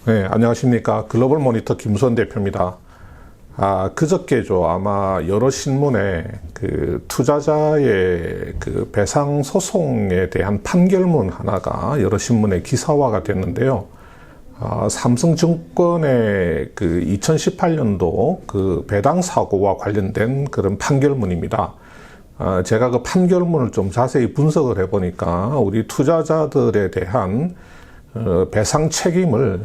네, 안녕하십니까. 글로벌 모니터 김수원 대표입니다. 그저께죠. 아마 여러 신문에 그 투자자의 그 배상 소송에 대한 판결문 하나가 여러 신문에 기사화가 됐는데요. 삼성증권의 그 2018년도 그 배당 사고와 관련된 그런 판결문입니다. 제가 그 판결문을 좀 자세히 분석을 해보니까 우리 투자자들에 대한 배상 책임을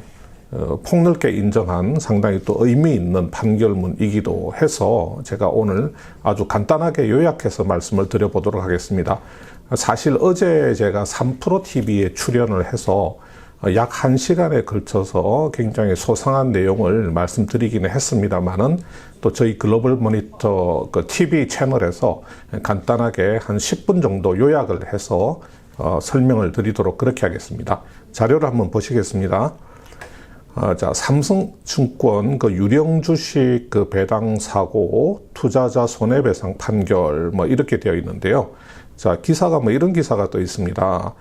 폭넓게 인정한 상당히 또 의미 있는 판결문이기도 해서 제가 오늘 아주 간단하게 요약해서 말씀을 드려보도록 하겠습니다. 사실 어제 제가 3프로TV에 출연을 해서 약 1시간에 걸쳐서 굉장히 소상한 내용을 말씀드리기는 했습니다만은 또 저희 글로벌 모니터 그 TV 채널에서 간단하게 한 10분 정도 요약을 해서 설명을 드리도록 그렇게 하겠습니다. 자료를 한번 보시겠습니다. 자, 삼성증권 그 유령 주식 그 배당 사고 투자자 손해배상 판결 뭐 이렇게 되어 있는데요. 자, 기사가 뭐 이런 기사가 또 있습니다.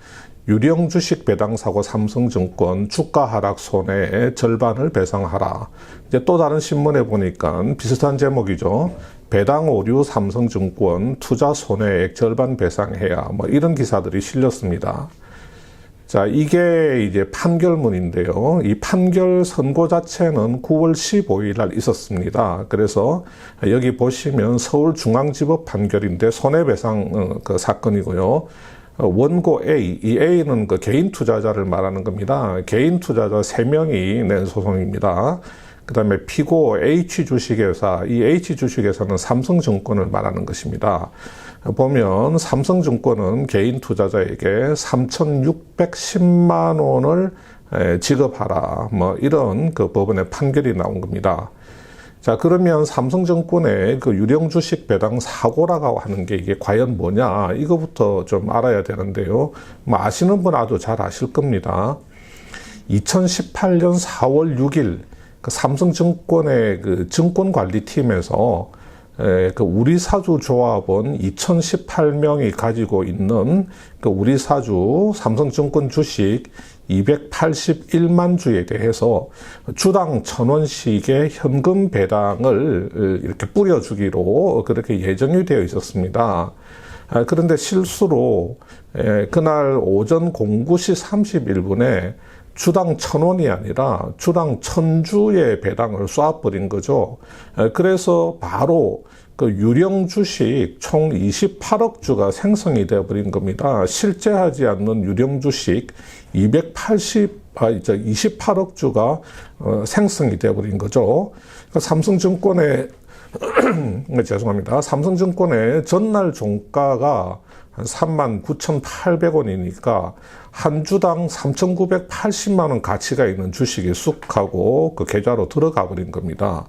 유령 주식 배당 사고 삼성증권 주가 하락 손해의 절반을 배상하라. 이제 또 다른 신문에 보니까 비슷한 제목이죠. 배당 오류 삼성증권 투자 손해액 절반 배상해야 뭐 이런 기사들이 실렸습니다. 자, 이게 이제 판결문인데요. 이 판결 선고 자체는 9월 15일 날 있었습니다. 그래서 여기 보시면 서울중앙지법 판결인데 손해배상 그 사건이고요. 원고 A, 이 A는 그 개인 투자자를 말하는 겁니다. 개인 투자자 3명이 낸 소송입니다. 그 다음에 피고 H 주식회사, 이 H 주식회사는 삼성증권을 말하는 것입니다. 보면 삼성증권은 개인 투자자에게 3,610만 원을 지급하라. 뭐 이런 그 법원의 판결이 나온 겁니다. 자, 그러면 삼성증권의 그 유령 주식 배당 사고라고 하는 게 이게 과연 뭐냐? 이거부터 좀 알아야 되는데요. 뭐 아시는 분 아주 잘 아실 겁니다. 2018년 4월 6일 그 삼성증권의 그 증권관리팀에서 그 우리사주 조합원 2018명이 가지고 있는 그 우리사주 삼성증권 주식 281만 주에 대해서 주당 1,000원씩의 현금 배당을 이렇게 뿌려주기로 그렇게 예정이 되어 있었습니다. 그런데 실수로 그날 오전 09시 31분에 주당 1,000원이 아니라 주당 1,000주의 배당을 쏴버린 거죠. 그래서 바로 그 유령 주식 총 28억 주가 생성이 되어버린 겁니다. 실제 하지 않는 유령 주식 28억 주가 생성이 되어버린 거죠. 그러니까 삼성증권의 죄송합니다. 삼성증권의 전날 종가가 한 39,800원이니까 한 주당 3,980만 원 가치가 있는 주식이 쑥 하고 그 계좌로 들어가 버린 겁니다.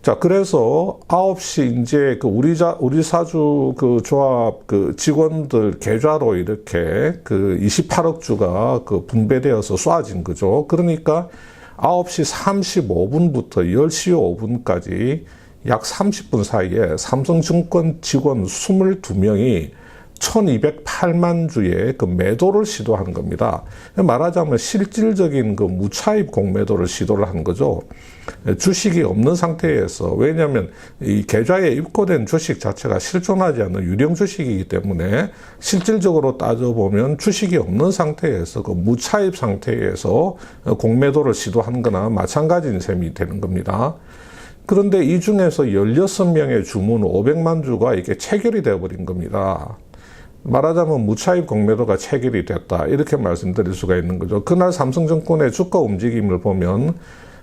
자, 그래서 9시 이제 그 우리사주 그 조합 그 직원들 계좌로 이렇게 그 28억 주가 그 분배되어서 쏴진 거죠. 그러니까 9시 35분부터 10시 5분까지 약 30분 사이에 삼성증권 직원 22명이 1,208만 주의 그 매도를 시도한 겁니다. 말하자면 실질적인 그 무차입 공매도를 시도를 한 거죠. 주식이 없는 상태에서, 왜냐하면 이 계좌에 입고된 주식 자체가 실존하지 않는 유령 주식이기 때문에 실질적으로 따져보면 주식이 없는 상태에서 그 무차입 상태에서 공매도를 시도한 거나 마찬가지인 셈이 되는 겁니다. 그런데 이 중에서 16명의 주문 500만 주가 이게 체결이 되어버린 겁니다. 말하자면 무차입 공매도가 체결이 됐다, 이렇게 말씀드릴 수가 있는 거죠. 그날 삼성증권의 주가 움직임을 보면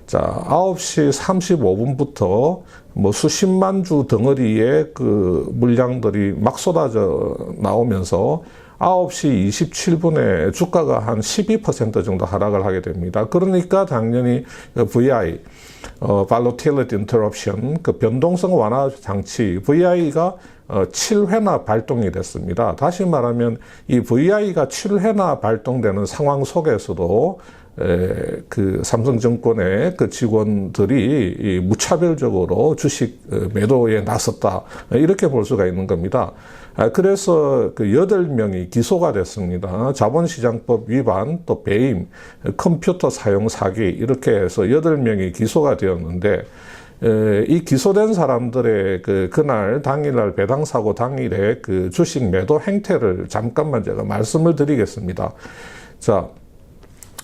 자, 9시 35분부터 뭐 수십만 주 덩어리의 그 물량들이 막 쏟아져 나오면서 9시 27분에 주가가 한 12% 정도 하락을 하게 됩니다. 그러니까 당연히 VI, Volatility Interruption, 그 변동성 완화 장치, VI가 7회나 발동이 됐습니다. 다시 말하면 이 VI가 7회나 발동되는 상황 속에서도 그 삼성증권의 그 직원들이 무차별적으로 주식 매도에 나섰다, 이렇게 볼 수가 있는 겁니다. 그래서 그 8명이 기소가 됐습니다. 자본시장법 위반, 또 배임, 컴퓨터 사용 사기, 이렇게 해서 8명이 기소가 되었는데, 이 기소된 사람들의 그날 당일날 배당 사고 당일에 그 주식 매도 행태를 잠깐만 제가 말씀을 드리겠습니다. 자,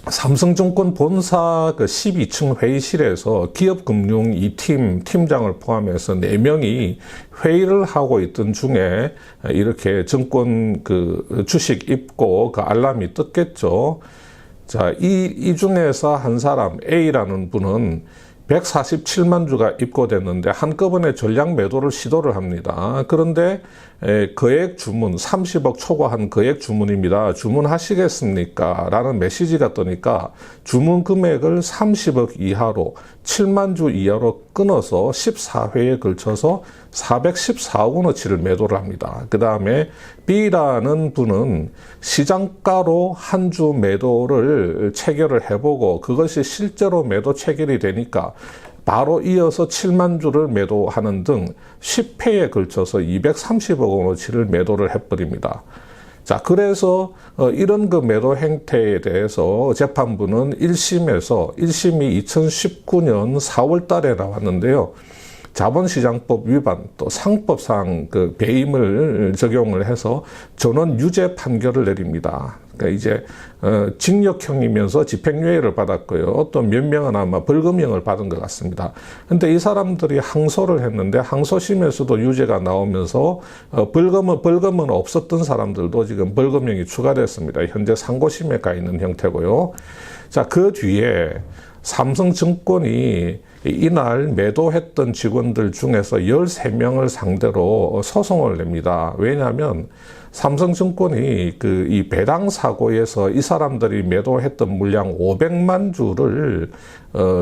삼성증권 본사 그 12층 회의실에서 기업금융 2팀 팀장을 포함해서 4명이 회의를 하고 있던 중에 이렇게 증권 그 주식 입고 그 알람이 떴겠죠. 자, 이 중에서 한 사람 A라는 분은 147만 주가 입고됐는데 한꺼번에 전량 매도를 시도를 합니다. 그런데 거액 주문, 30억 초과한 거액 주문입니다. 주문하시겠습니까? 라는 메시지가 뜨니까 주문 금액을 30억 이하로, 7만 주 이하로 끊어서 14회에 걸쳐서 414억 원어치를 매도를 합니다. 그 다음에 B라는 분은 시장가로 한 주 매도를 체결을 해보고 그것이 실제로 매도 체결이 되니까 바로 이어서 7만 주를 매도하는 등 10회에 걸쳐서 230억 원어치를 매도를 해버립니다. 자, 그래서 이런 그 매도 행태에 대해서 재판부는 1심이 2019년 4월 달에 나왔는데요. 자본시장법 위반, 또 상법상 그 배임을 적용을 해서 전원 유죄 판결을 내립니다. 그러니까 이제 징역형이면서 집행유예를 받았고요. 또 몇 명은 아마 벌금형을 받은 것 같습니다. 근데 이 사람들이 항소를 했는데 항소심에서도 유죄가 나오면서 벌금은 없었던 사람들도 지금 벌금형이 추가됐습니다. 현재 상고심에 가 있는 형태고요. 자, 그 뒤에 삼성증권이 이날 매도했던 직원들 중에서 13명을 상대로 소송을 냅니다. 왜냐하면 삼성증권이 이 배당 사고에서 이 사람들이 매도했던 물량 500만 주를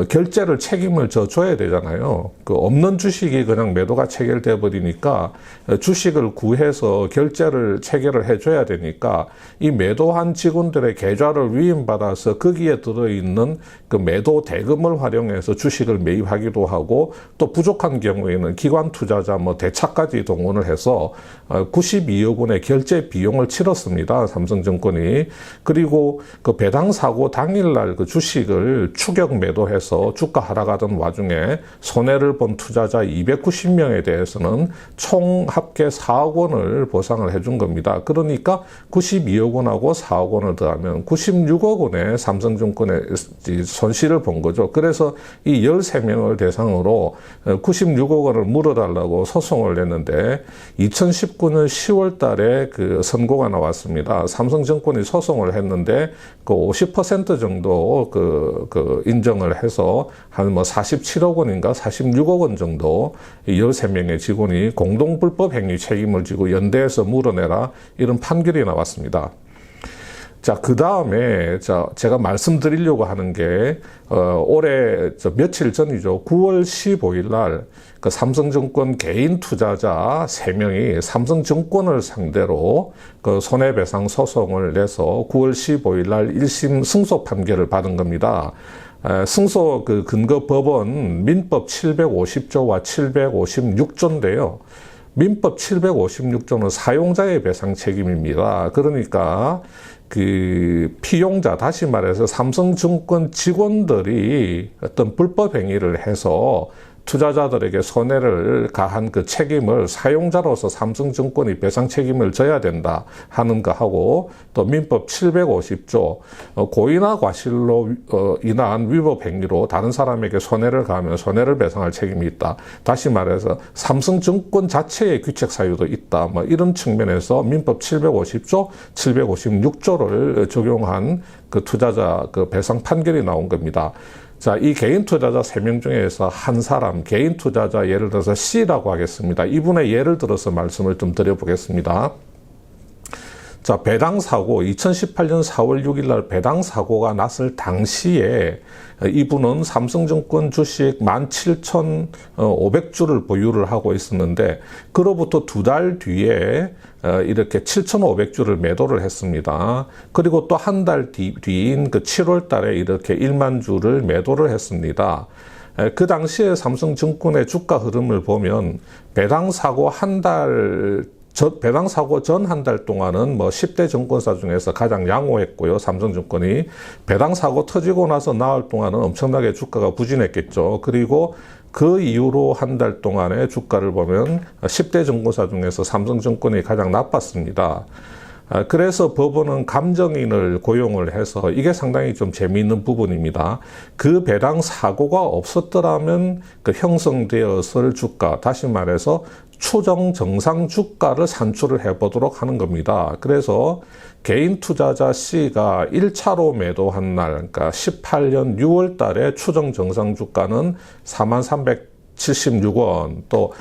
결제를 책임을 져줘야 되잖아요. 그 없는 주식이 그냥 매도가 체결돼 버리니까 주식을 구해서 결제를 체결을 해줘야 되니까 이 매도한 직원들의 계좌를 위임받아서 거기에 들어있는 그 매도 대금을 활용해서 주식을 매입하기도 하고, 또 부족한 경우에는 기관 투자자 대차까지 동원을 해서 92억 원의 결제 비용을 치렀습니다. 삼성증권이. 그리고 그 배당 사고 당일날 그 주식을 추격 매도해서 주가 하락하던 와중에 손해를 본 투자자 290명에 대해서는 총 합계 4억 원을 보상을 해준 겁니다. 그러니까 92억 원하고 4억 원을 더하면 96억 원의 삼성증권의 손실을 본 거죠. 그래서 이 13명을 대상으로 96억 원을 물어달라고 소송을 냈는데 2019년 10월 달에 그 선고가 나왔습니다. 삼성증권이 소송을 했는데 그 50% 정도 인정을 해서 한 47억 원인가 46억 원 정도 13명의 직원이 공동 불법 행위 책임을 지고 연대해서 물어내라, 이런 판결이 나왔습니다. 자, 그 다음에 제가 말씀드리려고 하는 게 올해 며칠 전이죠. 9월 15일 날 그 삼성증권 개인 투자자 3명이 삼성증권을 상대로 그 손해배상 소송을 내서 9월 15일 날 1심 승소 판결을 받은 겁니다. 승소 그 근거 법은 민법 750조와 756조인데요. 민법 756조는 사용자의 배상 책임입니다. 그러니까 그 피용자, 다시 말해서 삼성증권 직원들이 어떤 불법 행위를 해서 투자자들에게 손해를 가한 그 책임을 사용자로서 삼성증권이 배상 책임을 져야 된다 하는 거 하고, 또 민법 750조 고의나 과실로 인한 위법 행위로 다른 사람에게 손해를 가하면 손해를 배상할 책임이 있다. 다시 말해서 삼성증권 자체의 귀책 사유도 있다. 이런 측면에서 민법 750조, 756조를 적용한 그 투자자 그 배상 판결이 나온 겁니다. 자, 이 개인 투자자 3명 중에서 한 사람, 개인 투자자 예를 들어서 C라고 하겠습니다. 이분의 예를 들어서 말씀을 좀 드려보겠습니다. 자, 배당 사고, 2018년 4월 6일 날 배당 사고가 났을 당시에 이분은 삼성증권 주식 17,500주를 보유를 하고 있었는데, 그로부터 2달 뒤에 이렇게 7,500주를 매도를 했습니다. 그리고 또 한 달 뒤인 그 7월 달에 이렇게 1만 주를 매도를 했습니다. 그 당시에 삼성증권의 주가 흐름을 보면 배당 사고 전 한 달 동안은 뭐 10대 증권사 중에서 가장 양호했고요. 삼성증권이 배당 사고 터지고 나서 나흘 동안은 엄청나게 주가가 부진했겠죠. 그리고 그 이후로 한 달 동안의 주가를 보면 10대 증권사 중에서 삼성증권이 가장 나빴습니다. 그래서 법원은 감정인을 고용을 해서 이게 상당히 좀 재미있는 부분입니다. 그 배당 사고가 없었더라면 그 형성되었을 주가, 다시 말해서 추정 정상 주가를 산출을 해보도록 하는 겁니다. 그래서 개인 투자자 C가 1차로 매도한 날, 그러니까 18년 6월 달에 추정 정상 주가는 4376원, 또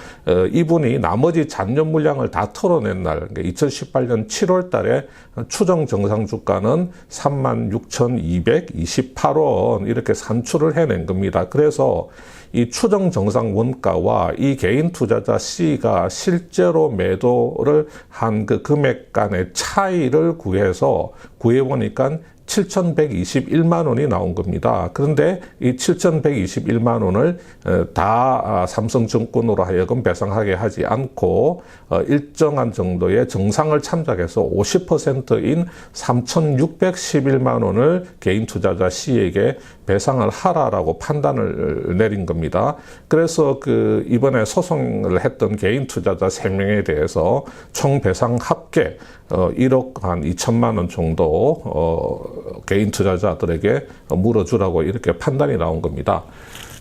이분이 나머지 잔존 물량을 다 털어낸 날, 그러니까 2018년 7월 달에 추정 정상 주가는 36,228원 이렇게 산출을 해낸 겁니다. 그래서 이 추정 정상 원가와 이 개인 투자자 C가 실제로 매도를 한 그 금액 간의 차이를 구해보니까 7,121만 원이 나온 겁니다. 그런데 이 7,121만 원을 다 삼성증권으로 하여금 배상하게 하지 않고 일정한 정도의 정상을 참작해서 50%인 3,611만 원을 개인 투자자 C에게 배상을 하라라고 판단을 내린 겁니다. 그래서 그 이번에 소송을 했던 개인 투자자 3명에 대해서 총 배상 합계 1억 한 2천만 원 정도 개인 투자자들에게 물어주라고 이렇게 판단이 나온 겁니다.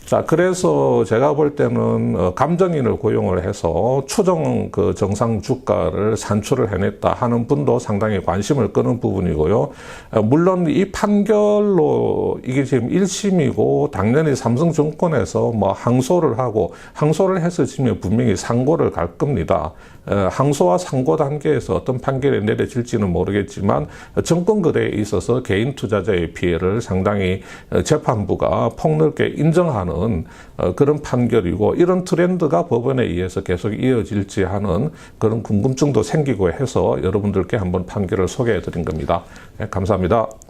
자, 그래서 제가 볼 때는 감정인을 고용을 해서 추정 그 정상 주가를 산출을 해냈다 하는 분도 상당히 관심을 끄는 부분이고요. 물론 이 판결로 이게 지금 1심이고 당연히 삼성증권에서 뭐 항소를 해서 지금 분명히 상고를 갈 겁니다. 항소와 상고 단계에서 어떤 판결이 내려질지는 모르겠지만 증권거래에 있어서 개인 투자자의 피해를 상당히 재판부가 폭넓게 인정하는 그런 판결이고, 이런 트렌드가 법원에 의해서 계속 이어질지 하는 그런 궁금증도 생기고 해서 여러분들께 한번 판결을 소개해 드린 겁니다. 네, 감사합니다.